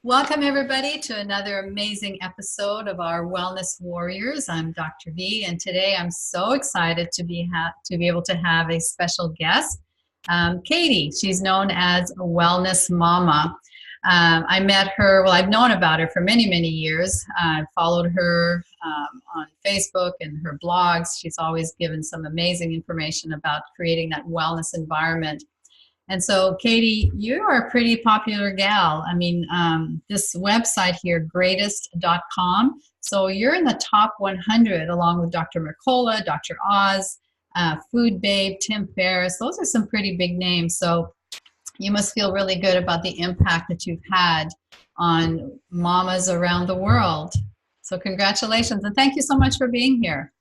Welcome, everybody, to another amazing episode of our Wellness Warriors. I'm Dr. V, and today I'm so excited to be able to have a special guest, Katie. She's known as Wellness Mama. I met her, well, I've known about her for many, many years. I've followed her on Facebook and her blogs. She's always given some amazing information about creating that wellness environment. And so, Katie, you are a pretty popular gal. I mean, this website here, greatest.com. So you're in the top 100 along with Dr. Mercola, Dr. Oz, Food Babe, Tim Ferriss. Those are some pretty big names. So you must feel really good about the impact that you've had on mamas around the world. So congratulations. And thank you so much for being here.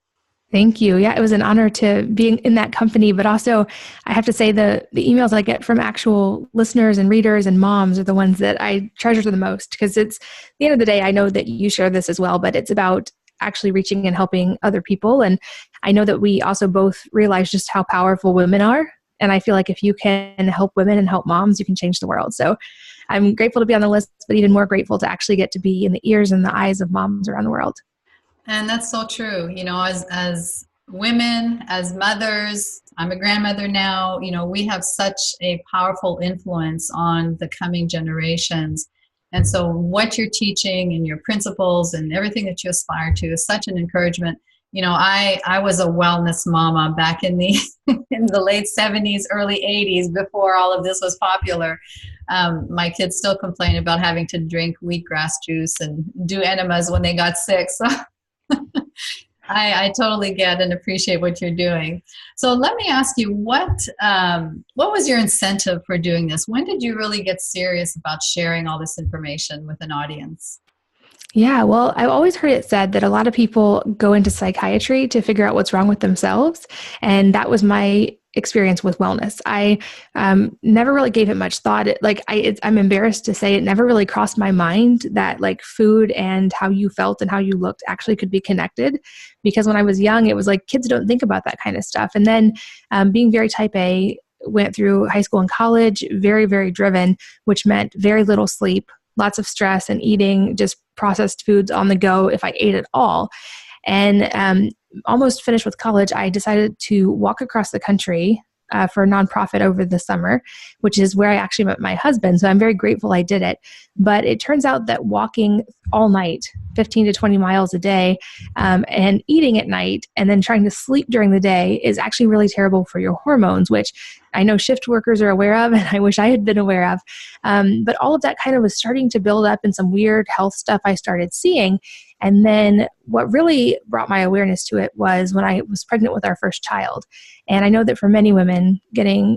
Thank you. Yeah, it was an honor to be in that company, but also I have to say the emails I get from actual listeners and readers and moms are the ones that I treasure the most, because it's at the end of the day, I know that you share this as well, but it's about actually reaching and helping other people. And I know that we also both realize just how powerful women are. And I feel like if you can help women and help moms, you can change the world. So I'm grateful to be on the list, but even more grateful to actually get to be in the ears and the eyes of moms around the world. And that's so true. You know, as women, as mothers, I'm a grandmother now, you know, we have such a powerful influence on the coming generations. And so what you're teaching and your principles and everything that you aspire to is such an encouragement. You know, I was a wellness mama back in the in the late 70s, early 80s, before all of this was popular. My kids still complain about having to drink wheatgrass juice and do enemas when they got sick. So I totally get and appreciate what you're doing. So let me ask you, what was your incentive for doing this? When did you really get serious about sharing all this information with an audience? Yeah, well, I've always heard it said that a lot of people go into psychiatry to figure out what's wrong with themselves. And that was my experience with wellness. I never really gave it much thought. I'm embarrassed to say it never really crossed my mind that like food and how you felt and how you looked actually could be connected. Because when I was young, it was like kids don't think about that kind of stuff. And then being very type A, went through high school and college, very, very driven, which meant very little sleep, lots of stress, and eating just processed foods on the go if I ate at all. And almost finished with college, I decided to walk across the country for a nonprofit over the summer, which is where I actually met my husband. So I'm very grateful I did it. But it turns out that walking all night, 15 to 20 miles a day, and eating at night, and then trying to sleep during the day is actually really terrible for your hormones, which I know shift workers are aware of, and I wish I had been aware of. But all of that kind of was starting to build up in some weird health stuff I started seeing. And then what really brought my awareness to it was when I was pregnant with our first child. And I know that for many women,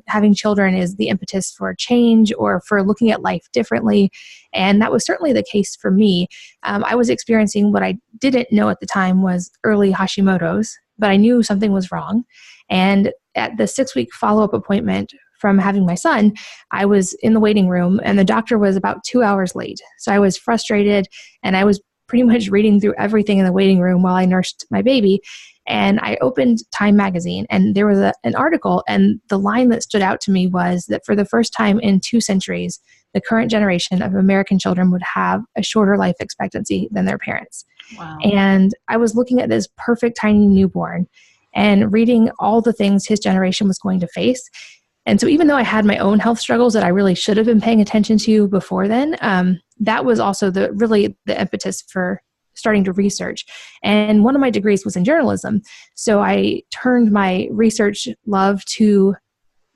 having children is the impetus for change or for looking at life differently. And that was certainly the case for me. I was experiencing what I didn't know at the time was early Hashimotos, but I knew something was wrong. And at the 6-week follow-up appointment from having my son, I was in the waiting room and the doctor was about 2 hours late. So I was frustrated, and I was pretty much reading through everything in the waiting room while I nursed my baby. And I opened Time magazine, and there was an article, and the line that stood out to me was that for the first time in 2 centuries, the current generation of American children would have a shorter life expectancy than their parents. Wow. And I was looking at this perfect tiny newborn and reading all the things his generation was going to face. And so even though I had my own health struggles that I really should have been paying attention to before then, that was also the impetus for starting to research. And one of my degrees was in journalism. So I turned my research love to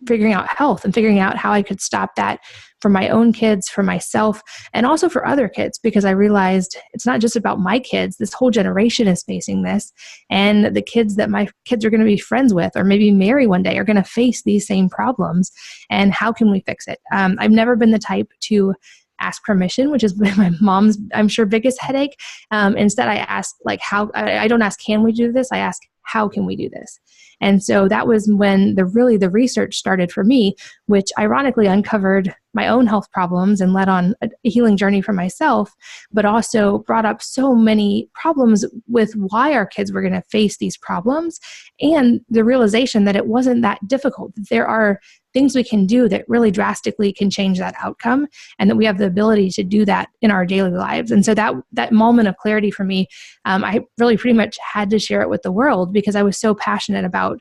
figuring out health and figuring out how I could stop that for my own kids, for myself, and also for other kids, because I realized it's not just about my kids. This whole generation is facing this, and the kids that my kids are going to be friends with or maybe marry one day are going to face these same problems. And how can we fix it? I've never been the type to ask permission, which is my mom's, I'm sure, biggest headache. Instead, I ask, like, how, I don't ask, can we do this? I ask, how can we do this? And so that was when the research started for me, which ironically uncovered my own health problems and led on a healing journey for myself, but also brought up so many problems with why our kids were going to face these problems, and the realization that it wasn't that difficult. There are things we can do that really drastically can change that outcome, and that we have the ability to do that in our daily lives. And so that moment of clarity for me, I really pretty much had to share it with the world, because I was so passionate about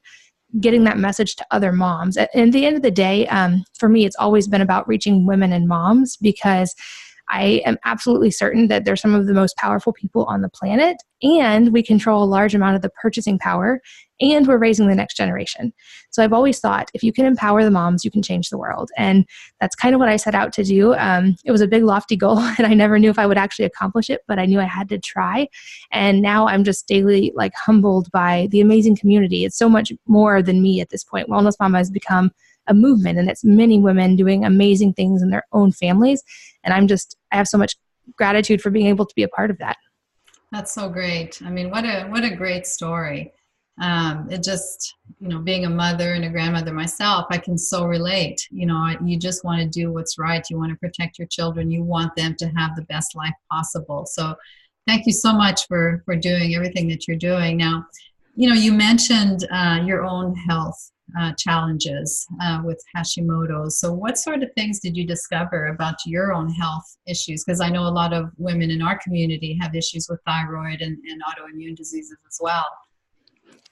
getting that message to other moms. And at the end of the day, for me, it's always been about reaching women and moms, because I am absolutely certain that they're some of the most powerful people on the planet, and we control a large amount of the purchasing power, and we're raising the next generation. So I've always thought, if you can empower the moms, you can change the world. And that's kind of what I set out to do. It was a big, lofty goal, and I never knew if I would actually accomplish it, but I knew I had to try. And now I'm just daily humbled by the amazing community. It's so much more than me at this point. Wellness Mama has become a movement, and it's many women doing amazing things in their own families. And I have so much gratitude for being able to be a part of that. That's so great. I mean, what a great story. It just, being a mother and a grandmother myself, I can so relate. You just want to do what's right. You want to protect your children. You want them to have the best life possible. So thank you so much for doing everything that you're doing. Now, you mentioned your own health challenges with Hashimoto's. So what sort of things did you discover about your own health issues? Because I know a lot of women in our community have issues with thyroid and autoimmune diseases as well.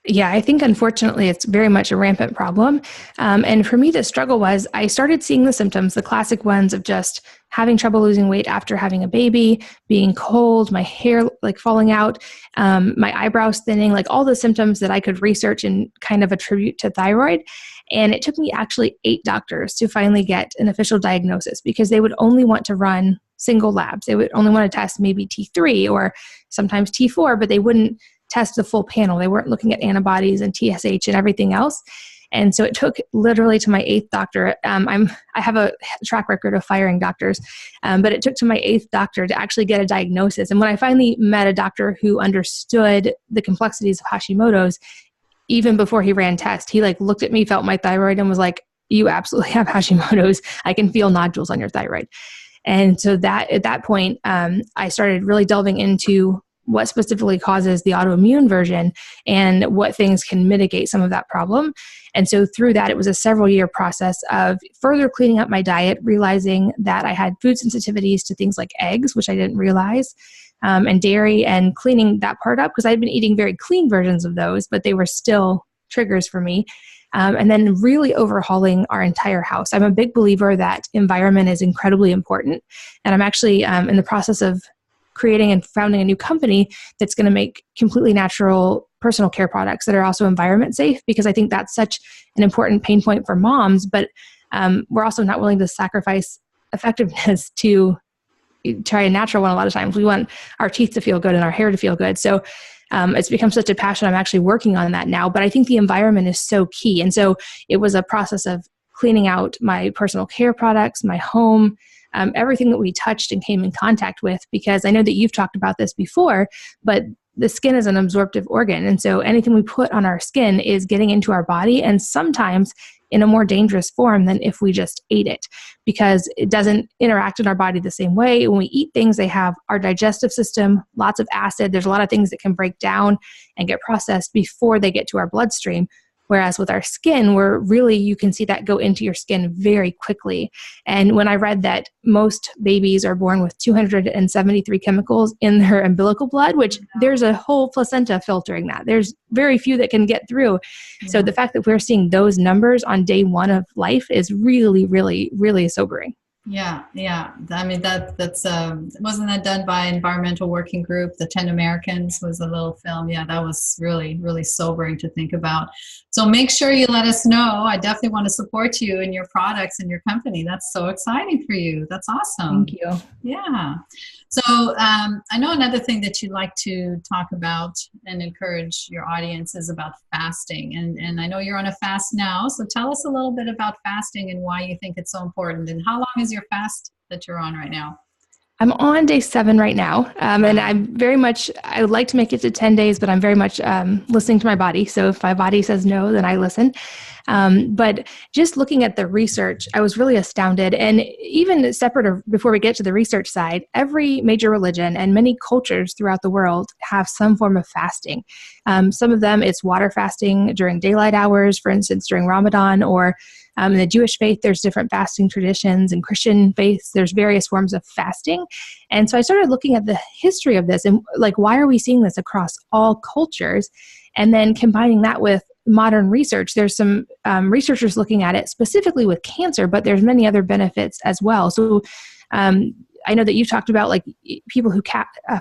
Yeah, I think unfortunately it's very much a rampant problem. And for me, the struggle was I started seeing the symptoms, the classic ones of just having trouble losing weight after having a baby, being cold, my hair falling out, my eyebrows thinning, all the symptoms that I could research and kind of attribute to thyroid. And it took me actually 8 doctors to finally get an official diagnosis, because they would only want to run single labs. They would only want to test maybe T3 or sometimes T4, but they wouldn't test the full panel. They weren't looking at antibodies and TSH and everything else. And so it took literally to my 8th doctor. I have a track record of firing doctors, but it took to my 8th doctor to actually get a diagnosis. And when I finally met a doctor who understood the complexities of Hashimoto's, even before he ran tests, he looked at me, felt my thyroid, and was like, "You absolutely have Hashimoto's. I can feel nodules on your thyroid." And so at that point, I started really delving into what specifically causes the autoimmune version and what things can mitigate some of that problem. And so through that, it was a several-year process of further cleaning up my diet, realizing that I had food sensitivities to things like eggs, which I didn't realize, and dairy, and cleaning that part up, because I'd been eating very clean versions of those, but they were still triggers for me. And then really overhauling our entire house. I'm a big believer that environment is incredibly important. And I'm actually in the process of creating and founding a new company that's going to make completely natural personal care products that are also environment safe, because I think that's such an important pain point for moms, but we're also not willing to sacrifice effectiveness to try a natural one. A lot of times we want our teeth to feel good and our hair to feel good. So it's become such a passion. I'm actually working on that now, but I think the environment is so key. And so it was a process of cleaning out my personal care products, my home, everything that we touched and came in contact with, because I know that you've talked about this before, but the skin is an absorptive organ. And so anything we put on our skin is getting into our body, and sometimes in a more dangerous form than if we just ate it, because it doesn't interact in our body the same way. When we eat things, they have our digestive system, lots of acid. There's a lot of things that can break down and get processed before they get to our bloodstream. Whereas with our skin, you can see that go into your skin very quickly. And when I read that most babies are born with 273 chemicals in their umbilical blood, which there's a whole placenta filtering that. There's very few that can get through. Yeah. So the fact that we're seeing those numbers on day 1 of life is really, really, really sobering. Yeah. I mean, that's wasn't that done by Environmental Working Group? The 10 Americans was a little film. Yeah, that was really, really sobering to think about. So make sure you let us know. I definitely want to support you and your products and your company. That's so exciting for you. That's awesome. Thank you. Yeah. So I know another thing that you like to talk about and encourage your audience is about fasting. And I know you're on a fast now. So tell us a little bit about fasting and why you think it's so important. And how long is your fast that you're on right now? I'm on day 7 right now. And I would like to make it to 10 days, but I'm very much listening to my body. So if my body says no, then I listen. But just looking at the research, I was really astounded. And even separate or before we get to the research side, every major religion and many cultures throughout the world have some form of fasting. Some of them, it's water fasting during daylight hours, for instance, during Ramadan, or in the Jewish faith, there's different fasting traditions. In Christian faiths, there's various forms of fasting. And so I started looking at the history of this and like, why are we seeing this across all cultures? And then combining that with modern research, there's some researchers looking at it specifically with cancer, but there's many other benefits as well. So I know that you've talked about like people who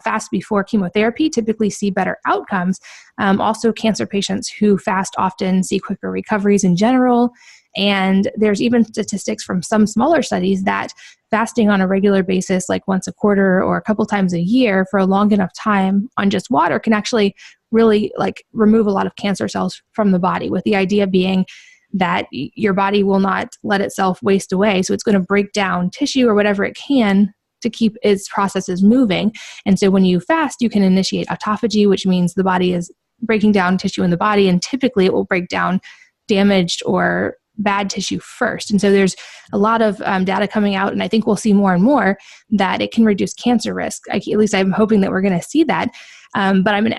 fast before chemotherapy typically see better outcomes. Also, cancer patients who fast often see quicker recoveries in general. And there's even statistics from some smaller studies that fasting on a regular basis, like once a quarter or a couple times a year for a long enough time on just water, can actually really like remove a lot of cancer cells from the body, with the idea being that your body will not let itself waste away. So it's going to break down tissue or whatever it can to keep its processes moving. And so when you fast, you can initiate autophagy, which means the body is breaking down tissue in the body, and typically it will break down damaged or bad tissue first. And so there's a lot of data coming out, and I think we'll see more and more that it can reduce cancer risk. At least I'm hoping that we're going to see that. But I'm an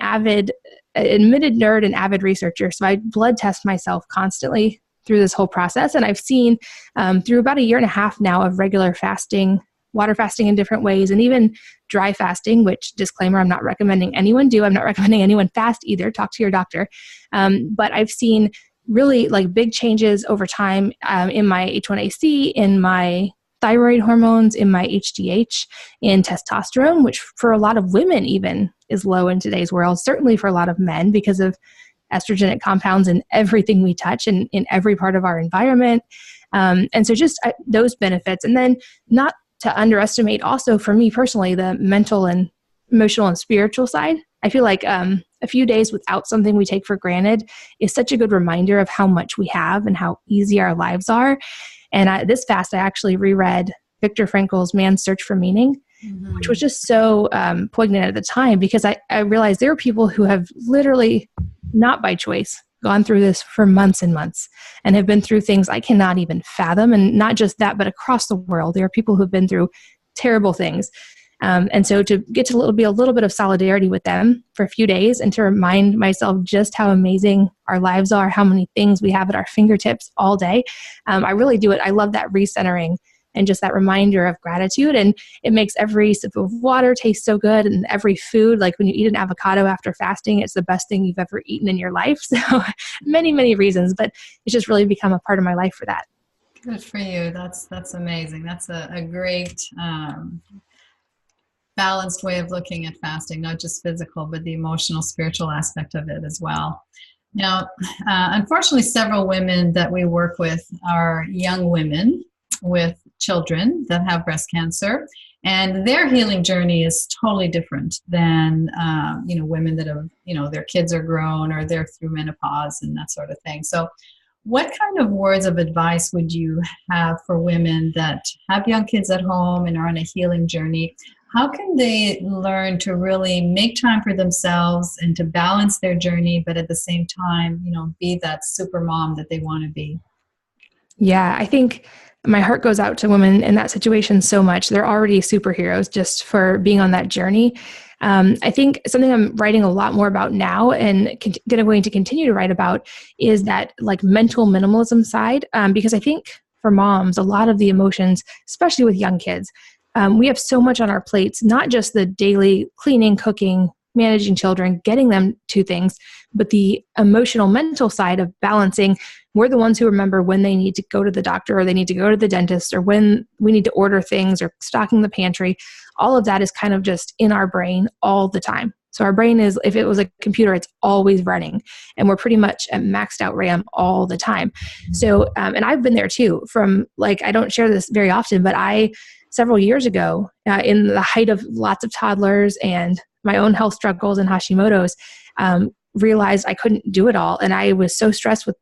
admitted nerd and avid researcher, so I blood test myself constantly through this whole process. And I've seen through about 1.5 years now of regular fasting, water fasting in different ways, and even dry fasting, which, disclaimer, I'm not recommending anyone do. I'm not recommending anyone fast either. Talk to your doctor. But I've seen really like big changes over time in my H1AC, in my thyroid hormones, in my HDH, in testosterone, which for a lot of women even is low in today's world, certainly for a lot of men because of estrogenic compounds in everything we touch and in every part of our environment. And so just those benefits. And then not to underestimate also for me personally, the mental and emotional and spiritual side. I feel like a few days without something we take for granted is such a good reminder of how much we have and how easy our lives are. And this fast, I actually reread Viktor Frankl's Man's Search for Meaning, which was just so poignant at the time, because I realized there are people who have literally, not by choice, gone through this for months and months and have been through things I cannot even fathom. And not just that, but across the world, there are people who've been through terrible things. And so to get to be a little bit of solidarity with them for a few days and to remind myself just how amazing our lives are, how many things we have at our fingertips all day. I really do it. I love that recentering and just that reminder of gratitude. And it makes every sip of water taste so good, and every food, like when you eat an avocado after fasting, it's the best thing you've ever eaten in your life. So many, many reasons, but it's just really become a part of my life for that. Good for you. That's amazing. That's a great balanced way of looking at fasting, not just physical, but the emotional, spiritual aspect of it as well. Now, unfortunately, several women that we work with are young women with children that have breast cancer, and their healing journey is totally different than women that have, their kids are grown or they're through menopause and that sort of thing. So what kind of words of advice would you have for women that have young kids at home and are on a healing journey? How can they learn to really make time for themselves and to balance their journey, but at the same time, be that super mom that they want to be? Yeah, I think my heart goes out to women in that situation so much. They're already superheroes just for being on that journey. I think something I'm writing a lot more about now and going to continue to write about is that like mental minimalism side, because I think for moms, a lot of the emotions, especially with young kids, we have so much on our plates, not just the daily cleaning, cooking, managing children, getting them to things, but the emotional, mental side of balancing. We're the ones who remember when they need to go to the doctor or they need to go to the dentist or when we need to order things or stocking the pantry. All of that is kind of just in our brain all the time. So our brain is, if it was a computer, it's always running, and we're pretty much at maxed out RAM all the time. So, and I've been there too, from like, I don't share this very often, but several years ago, in the height of lots of toddlers and my own health struggles and Hashimotos, realized I couldn't do it all. And I was so stressed with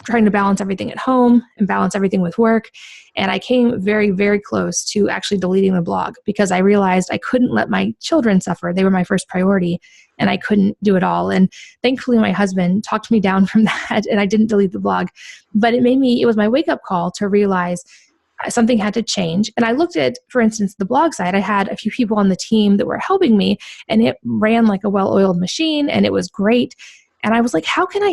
trying to balance everything at home and balance everything with work. And I came very, very close to actually deleting the blog because I realized I couldn't let my children suffer. They were my first priority and I couldn't do it all. And thankfully my husband talked me down from that and I didn't delete the blog. But it was my wake up call to realize something had to change. And I looked at, for instance, the blog site. I had a few people on the team that were helping me and it ran like a well-oiled machine and it was great. And I was like, how can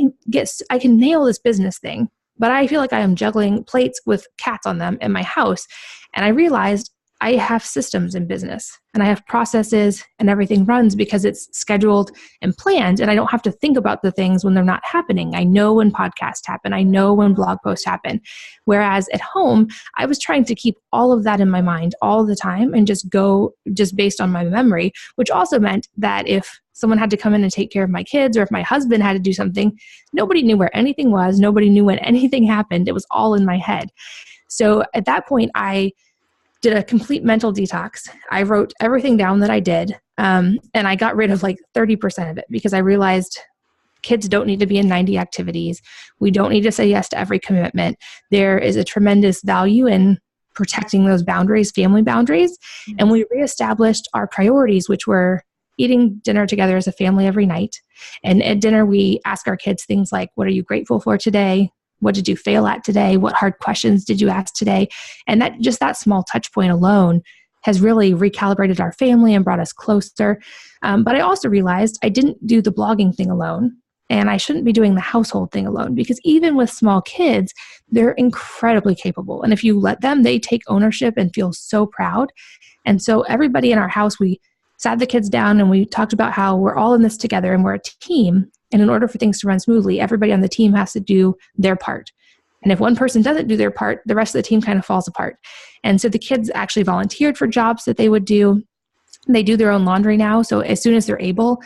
I can nail this business thing, but I feel like I am juggling plates with cats on them in my house. And I realized I have systems in business and I have processes and everything runs because it's scheduled and planned. And I don't have to think about the things when they're not happening. I know when podcasts happen. I know when blog posts happen. Whereas at home, I was trying to keep all of that in my mind all the time and just go based on my memory, which also meant that if someone had to come in and take care of my kids, or if my husband had to do something, nobody knew where anything was. Nobody knew when anything happened. It was all in my head. So at that point, I did a complete mental detox. I wrote everything down that I did, and I got rid of like 30% of it because I realized kids don't need to be in 90 activities. We don't need to say yes to every commitment. There is a tremendous value in protecting those boundaries, family boundaries. And we reestablished our priorities, which were eating dinner together as a family every night. And at dinner, we ask our kids things like, what are you grateful for today? What did you fail at today? What hard questions did you ask today? And that small touch point alone has really recalibrated our family and brought us closer. But I also realized I didn't do the blogging thing alone. And I shouldn't be doing the household thing alone because even with small kids, they're incredibly capable. And if you let them, they take ownership and feel so proud. And so everybody in our house, we sat the kids down and we talked about how we're all in this together and we're a team. And in order for things to run smoothly, everybody on the team has to do their part. And if one person doesn't do their part, the rest of the team kind of falls apart. And so the kids actually volunteered for jobs that they would do. They do their own laundry now. So as soon as they're able,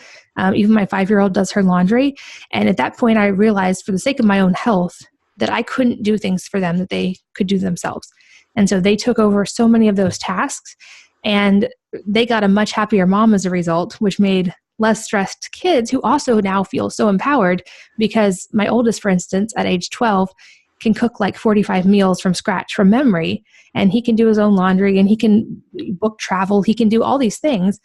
even my 5-year-old does her laundry. And at that point, I realized for the sake of my own health that I couldn't do things for them that they could do themselves. And so they took over so many of those tasks and they got a much happier mom as a result, which made less stressed kids who also now feel so empowered because my oldest, for instance, at age 12, can cook like 45 meals from scratch from memory, and he can do his own laundry and he can book travel. He can do all these things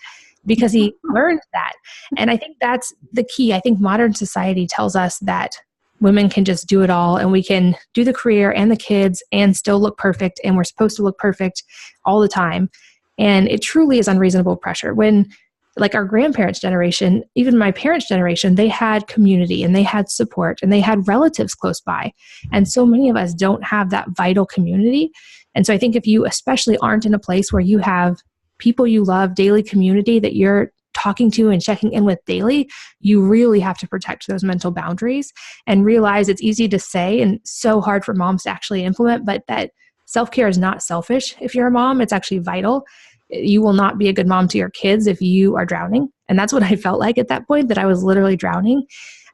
because he learned that. And I think that's the key. I think modern society tells us that women can just do it all and we can do the career and the kids and still look perfect. And we're supposed to look perfect all the time. And it truly is unreasonable pressure. When like our grandparents' generation, even my parents' generation, they had community and they had support and they had relatives close by. And so many of us don't have that vital community. And so I think if you especially aren't in a place where you have people you love, daily community that you're talking to and checking in with daily, you really have to protect those mental boundaries and realize it's easy to say and so hard for moms to actually implement, but that self-care is not selfish. If you're a mom, it's actually vital. You will not be a good mom to your kids if you are drowning. And that's what I felt like at that point, that I was literally drowning.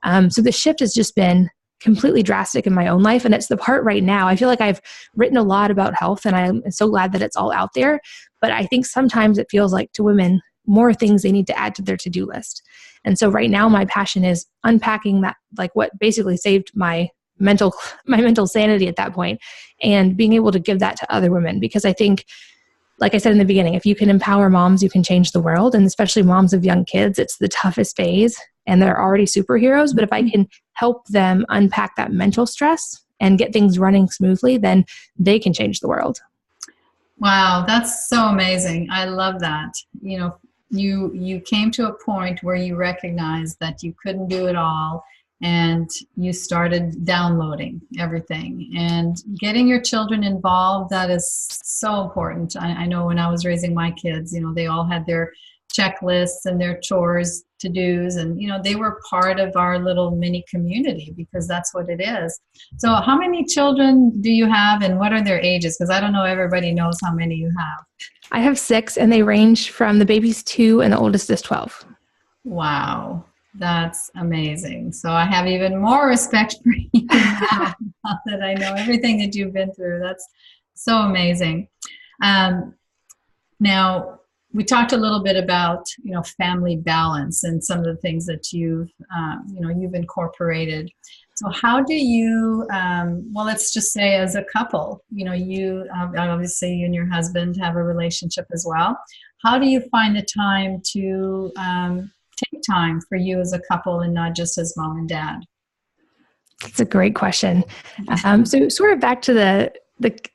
So the shift has just been completely drastic in my own life. And it's the part right now, I feel like I've written a lot about health and I'm so glad that it's all out there. But I think sometimes it feels like to women, more things they need to add to their to-do list. And so right now my passion is unpacking that, like what basically saved my mental sanity at that point, and being able to give that to other women. Because I think, like I said in the beginning, if you can empower moms, you can change the world. And especially moms of young kids, it's the toughest phase and they're already superheroes. But if I can help them unpack that mental stress and get things running smoothly, then they can change the world. Wow, that's so amazing. I love that. You know, you came to a point where you recognized that you couldn't do it all, and you started downloading everything and getting your children involved. That is so important. I know when I was raising my kids, you know, they all had their checklists and their chores, to-dos, and, you know, they were part of our little mini community because that's what it is. So how many children do you have and what are their ages? Because I don't know everybody knows how many you have. I have 6 and they range from the baby's 2 and the oldest is 12. Wow. That's amazing. So I have even more respect for you now that I know everything that you've been through. That's so amazing. Now, we talked a little bit about, you know, family balance and some of the things that you've incorporated. So how do you, well, let's just say as a couple, you obviously you and your husband have a relationship as well. How do you find the time to take time for you as a couple and not just as mom and dad? That's a great question. So sort of back to the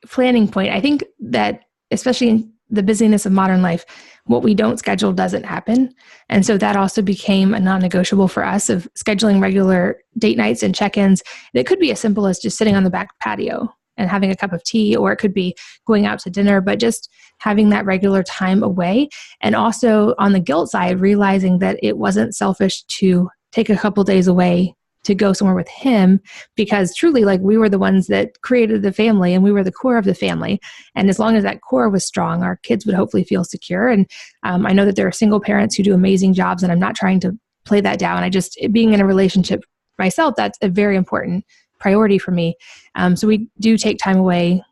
planning point, I think that especially in the busyness of modern life, what we don't schedule doesn't happen. And so that also became a non-negotiable for us of scheduling regular date nights and check-ins. It could be as simple as just sitting on the back patio and having a cup of tea, or it could be going out to dinner, but just having that regular time away. And also on the guilt side, realizing that it wasn't selfish to take a couple days away to go somewhere with him, because truly, like, we were the ones that created the family and we were the core of the family. And as long as that core was strong, our kids would hopefully feel secure. And I know that there are single parents who do amazing jobs, and I'm not trying to play that down. Being in a relationship myself, that's a very important priority for me. So we do take time away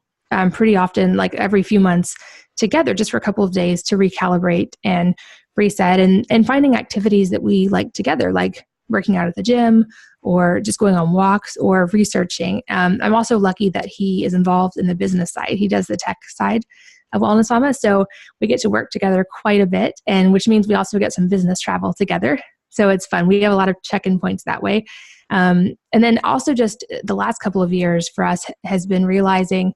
pretty often, like every few months together, just for a couple of days to recalibrate and reset, and finding activities that we like together, like working out at the gym or just going on walks or researching. I'm also lucky that he is involved in the business side. He does the tech side of Wellness Mama. So we get to work together quite a bit, and which means we also get some business travel together. So it's fun. We have a lot of check-in points that way. And then also just the last couple of years for us has been realizing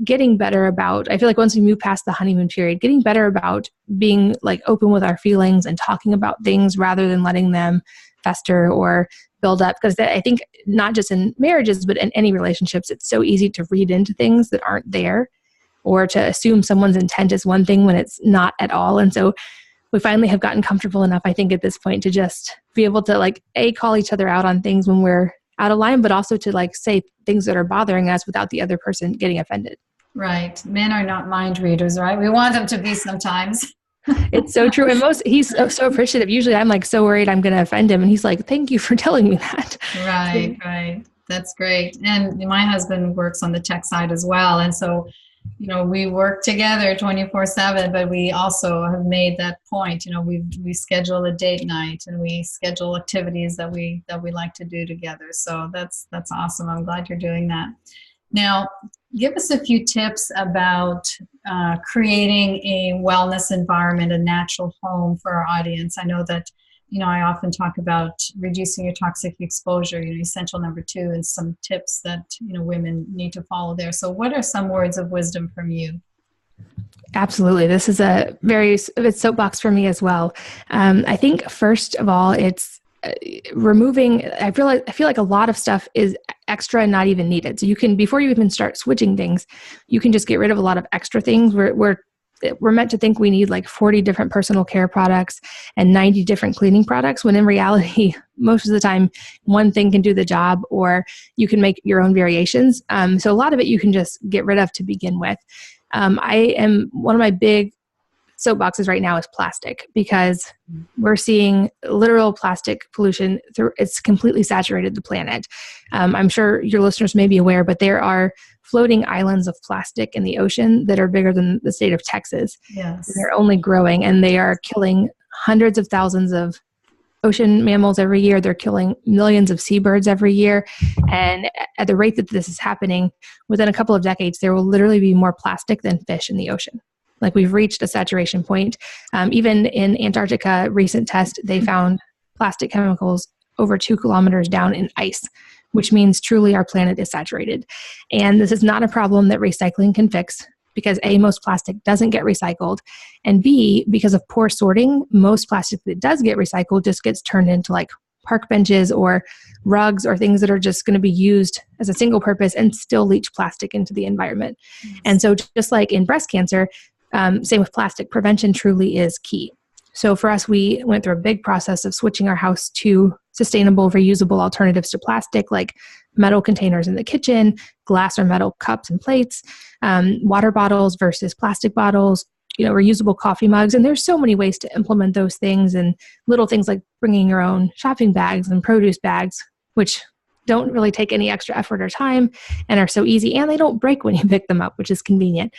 getting better about, I feel like once we move past the honeymoon period, getting better about being like open with our feelings and talking about things rather than letting them fester or build up. Because I think not just in marriages, but in any relationships, it's so easy to read into things that aren't there, or to assume someone's intent is one thing when it's not at all. And so we finally have gotten comfortable enough, I think, at this point to just be able to like, call each other out on things when we're out of line, but also to like say things that are bothering us without the other person getting offended. Right. Men are not mind readers, right? We want them to be sometimes. It's so true. And he's so appreciative. Usually I'm like so worried I'm going to offend him. And he's like, thank you for telling me that. Right, right. That's great. And my husband works on the tech side as well. And so, we work together 24/7, but we also have made that point. We schedule a date night and we schedule activities that we like to do together. So that's awesome. I'm glad you're doing that. Now, give us a few tips about creating a wellness environment, a natural home for our audience. I know that, I often talk about reducing your toxic exposure, essential number 2, and some tips that, women need to follow there. So what are some words of wisdom from you? Absolutely. This is a soapbox for me as well. I think first of all, it's removing, I feel like a lot of stuff is extra and not even needed. So you can, before you even start switching things, you can just get rid of a lot of extra things. We're meant to think we need like 40 different personal care products and 90 different cleaning products, when in reality, most of the time, one thing can do the job, or you can make your own variations. So a lot of it you can just get rid of to begin with. One of my big soapboxes right now is plastic, because we're seeing literal plastic pollution it's completely saturated the planet. I'm sure your listeners may be aware, but there are floating islands of plastic in the ocean that are bigger than the state of Texas. Yes. They're only growing, and they are killing hundreds of thousands of ocean mammals every year. They're killing millions of seabirds every year. And at the rate that this is happening, within a couple of decades, there will literally be more plastic than fish in the ocean. Like, we've reached a saturation point. Even in Antarctica, recent test, they found plastic chemicals over 2 kilometers down in ice, which means truly our planet is saturated. And this is not a problem that recycling can fix, because A, most plastic doesn't get recycled, and B, because of poor sorting, most plastic that does get recycled just gets turned into like park benches or rugs or things that are just going to be used as a single purpose and still leach plastic into the environment. Yes. And so just like in breast cancer, same with plastic, prevention truly is key. So for us, we went through a big process of switching our house to sustainable, reusable alternatives to plastic, like metal containers in the kitchen, glass or metal cups and plates, water bottles versus plastic bottles, reusable coffee mugs. And there's so many ways to implement those things, and little things like bringing your own shopping bags and produce bags, which don't really take any extra effort or time and are so easy, and they don't break when you pick them up, which is convenient.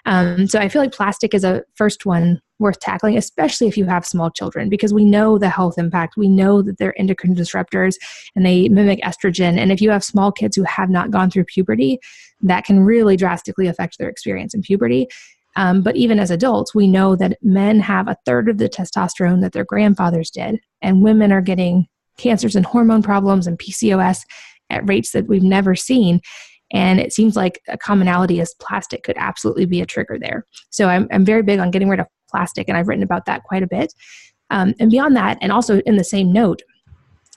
So I feel like plastic is a first one worth tackling, especially if you have small children, because we know the health impact. We know that they're endocrine disruptors and they mimic estrogen. And if you have small kids who have not gone through puberty, that can really drastically affect their experience in puberty. But even as adults, we know that men have a third of the testosterone that their grandfathers did, and women are getting cancers and hormone problems and PCOS at rates that we've never seen. And it seems like a commonality is plastic could absolutely be a trigger there. So I'm very big on getting rid of plastic, and I've written about that quite a bit. And beyond that, and also in the same note,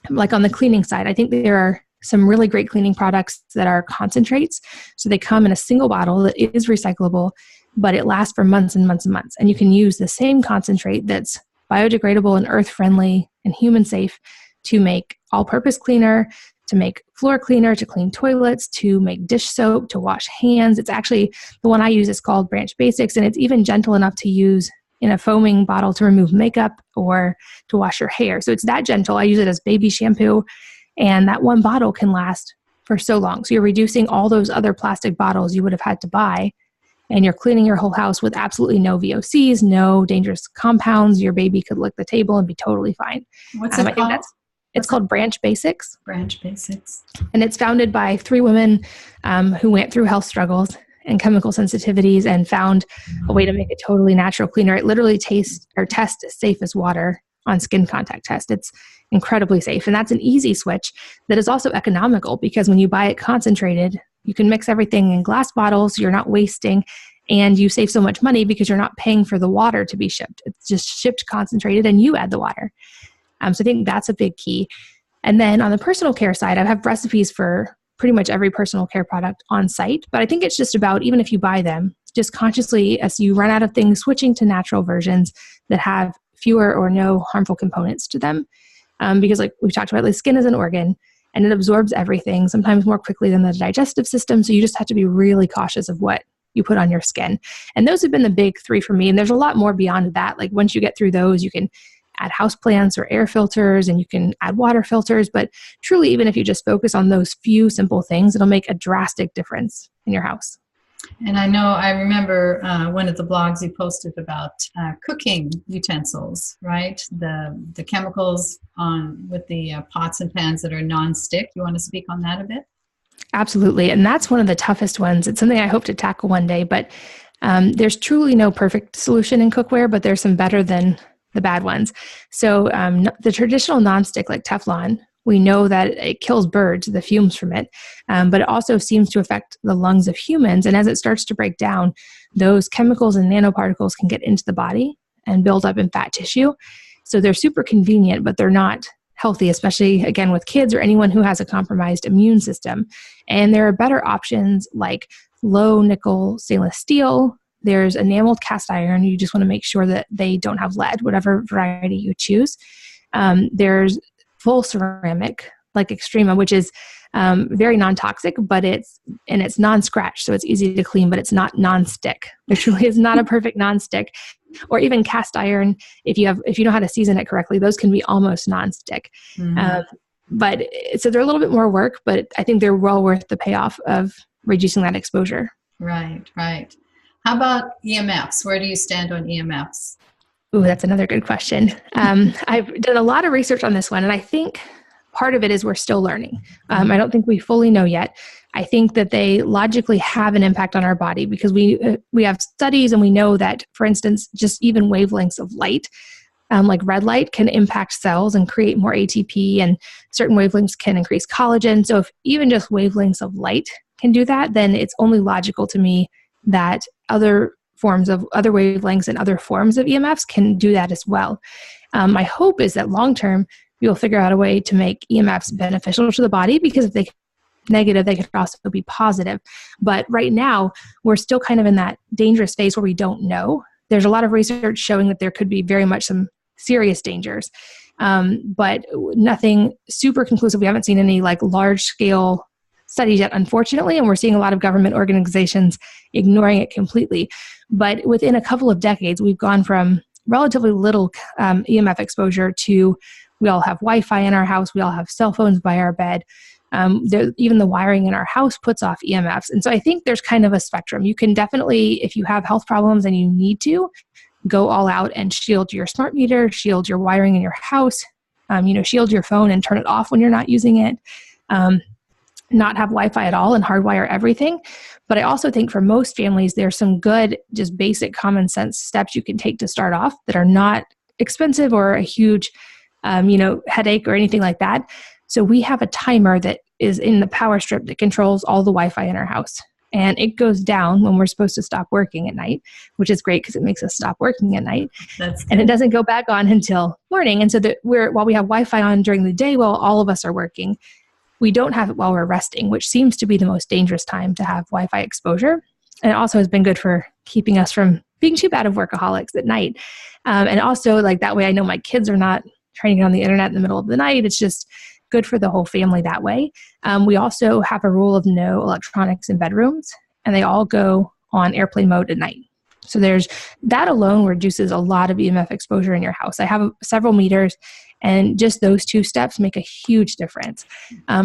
like on the cleaning side, I think there are some really great cleaning products that are concentrates. So they come in a single bottle that is recyclable, but it lasts for months and months and months. And you can use the same concentrate that's biodegradable and earth-friendly and human-safe to make all-purpose cleaner, to make floor cleaner, to clean toilets, to make dish soap, to wash hands. It's actually, the one I use is called Branch Basics, and it's even gentle enough to use in a foaming bottle to remove makeup or to wash your hair. So it's that gentle. I use it as baby shampoo, and that one bottle can last for so long. So you're reducing all those other plastic bottles you would have had to buy, and you're cleaning your whole house with absolutely no VOCs, no dangerous compounds. Your baby could lick the table and be totally fine. What's it called? It's called Branch Basics. Branch Basics. And it's founded by 3 women who went through health struggles and chemical sensitivities and found a way to make a totally natural cleaner. It literally tests as safe as water on skin contact test. It's incredibly safe. And that's an easy switch that is also economical, because when you buy it concentrated, you can mix everything in glass bottles. You're not wasting, and you save so much money because you're not paying for the water to be shipped. It's just shipped concentrated and you add the water. So I think that's a big key. And then on the personal care side, I have recipes for pretty much every personal care product on site. But I think it's just about, even if you buy them, just consciously, as you run out of things, switching to natural versions that have fewer or no harmful components to them. Because like we've talked about, the skin is an organ and it absorbs everything, sometimes more quickly than the digestive system. So you just have to be really cautious of what you put on your skin. And those have been the big 3 for me. And there's a lot more beyond that. Like once you get through those, you can add houseplants or air filters, and you can add water filters. But truly, even if you just focus on those few simple things, it'll make a drastic difference in your house. And I remember one of the blogs you posted about cooking utensils, right? The chemicals with the pots and pans that are non-stick. You want to speak on that a bit? Absolutely. And that's one of the toughest ones. It's something I hope to tackle one day, but there's truly no perfect solution in cookware, but there's some better than the bad ones. So the traditional nonstick like Teflon, we know that it kills birds, the fumes from it, but it also seems to affect the lungs of humans. And as it starts to break down, those chemicals and nanoparticles can get into the body and build up in fat tissue. So they're super convenient, but they're not healthy, especially, again, with kids or anyone who has a compromised immune system. And there are better options like low nickel stainless steel. There's enameled cast iron. You just want to make sure that they don't have lead, whatever variety you choose. There's full ceramic, like Extrema, which is very non-toxic, but it's non-scratch, so it's easy to clean, but it's not non-stick. There truly is not a perfect non-stick. Or even cast iron, if you know how to season it correctly, those can be almost non-stick. But so they're a little bit more work, but I think they're well worth the payoff of reducing that exposure. Right. How about EMFs? Where do you stand on EMFs? Ooh, that's another good question. I've done a lot of research on this one, and I think part of it is we're still learning. I don't think we fully know yet. I think that they logically have an impact on our body because we have studies and we know that, for instance, just even wavelengths of light, like red light, can impact cells and create more ATP, and certain wavelengths can increase collagen. So if even just wavelengths of light can do that, then it's only logical to me that other wavelengths and other forms of EMFs can do that as well. My hope is that long-term, we'll figure out a way to make EMFs beneficial to the body, because if they negative, they could also be positive. But right now, we're still kind of in that dangerous phase where we don't know. There's a lot of research showing that there could be very much some serious dangers, but nothing super conclusive. We haven't seen any like large-scale studies yet, unfortunately, and we're seeing a lot of government organizations ignoring it completely. But within a couple of decades, we've gone from relatively little EMF exposure to we all have Wi-Fi in our house, we all have cell phones by our bed. Even the wiring in our house puts off EMFs. And so I think there's kind of a spectrum. You can definitely, if you have health problems and you need to, go all out and shield your smart meter, shield your wiring in your house, shield your phone and turn it off when you're not using it, not have Wi-Fi at all and hardwire everything. But I also think for most families, there's some good, just basic common sense steps you can take to start off that are not expensive or a huge, headache or anything like that. So we have a timer that is in the power strip that controls all the Wi-Fi in our house. And it goes down when we're supposed to stop working at night, which is great because it makes us stop working at night. And it doesn't go back on until morning. And so while we have Wi-Fi on during the day while all of us are working, we don't have it while we're resting, which seems to be the most dangerous time to have Wi-Fi exposure. And it also has been good for keeping us from being too bad of workaholics at night. And also, like, that way I know my kids are not trying to get on the internet in the middle of the night. It's just good for the whole family that way. We also have a rule of no electronics in bedrooms, and they all go on airplane mode at night. So that alone reduces a lot of EMF exposure in your house. I have several meters, and just those two steps make a huge difference.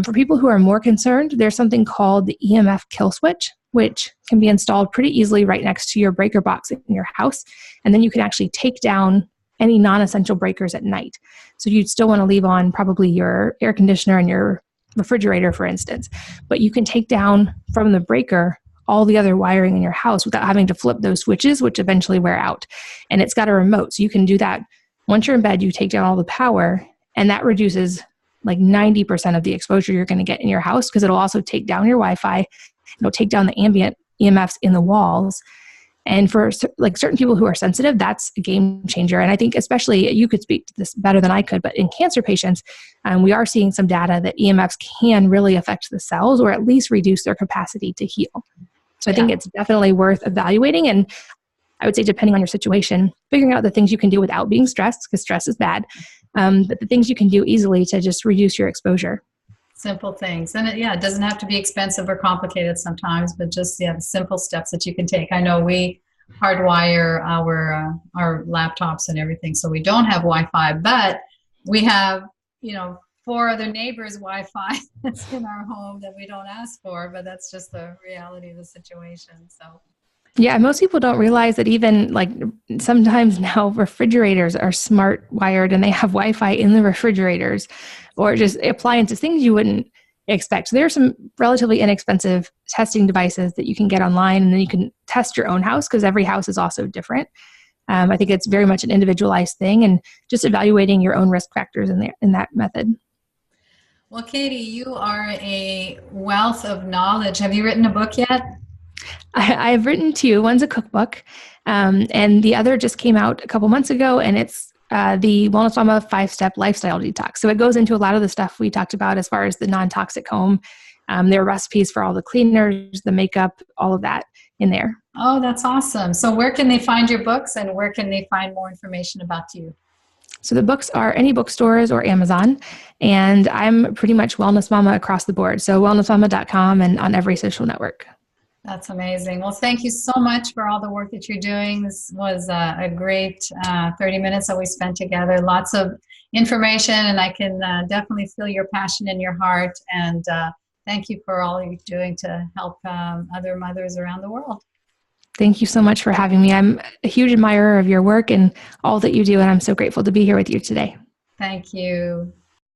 For people who are more concerned, there's something called the EMF kill switch, which can be installed pretty easily right next to your breaker box in your house. And then you can actually take down any non-essential breakers at night. So you'd still want to leave on probably your air conditioner and your refrigerator, for instance. But you can take down from the breaker all the other wiring in your house without having to flip those switches, which eventually wear out. And it's got a remote. So you can do that. Once you're in bed, you take down all the power, and that reduces like 90% of the exposure you're going to get in your house, because it'll also take down your Wi-Fi. It'll take down the ambient EMFs in the walls. And for like certain people who are sensitive, that's a game changer. And I think especially, you could speak to this better than I could, but in cancer patients, we are seeing some data that EMFs can really affect the cells, or at least reduce their capacity to heal. So I think it's definitely worth evaluating. And I would say, depending on your situation, figuring out the things you can do without being stressed, because stress is bad, but the things you can do easily to just reduce your exposure. Simple things. And it doesn't have to be expensive or complicated sometimes, but just the simple steps that you can take. I know we hardwire our laptops and everything, so we don't have Wi-Fi, but we have, 4 other neighbors' Wi-Fi that's in our home that we don't ask for, but that's just the reality of the situation. So yeah, most people don't realize that even like sometimes now refrigerators are smart wired and they have Wi-Fi in the refrigerators, or just appliances, things you wouldn't expect. So there are some relatively inexpensive testing devices that you can get online, and then you can test your own house, because every house is also different. I think it's very much an individualized thing, and just evaluating your own risk factors in that method. Well, Katie, you are a wealth of knowledge. Have you written a book yet? I've written 2. One's a cookbook, and the other just came out a couple months ago, and it's the Wellness Mama 5-Step Lifestyle Detox. So it goes into a lot of the stuff we talked about as far as the non-toxic home. There are recipes for all the cleaners, the makeup, all of that in there. Oh, that's awesome. So where can they find your books, and where can they find more information about you? So the books are any bookstores or Amazon, and I'm pretty much Wellness Mama across the board. So wellnessmama.com and on every social network. That's amazing. Well, thank you so much for all the work that you're doing. This was a great 30 minutes that we spent together. Lots of information, and I can definitely feel your passion in your heart. And thank you for all you're doing to help other mothers around the world. Thank you so much for having me. I'm a huge admirer of your work and all that you do, and I'm so grateful to be here with you today. Thank you.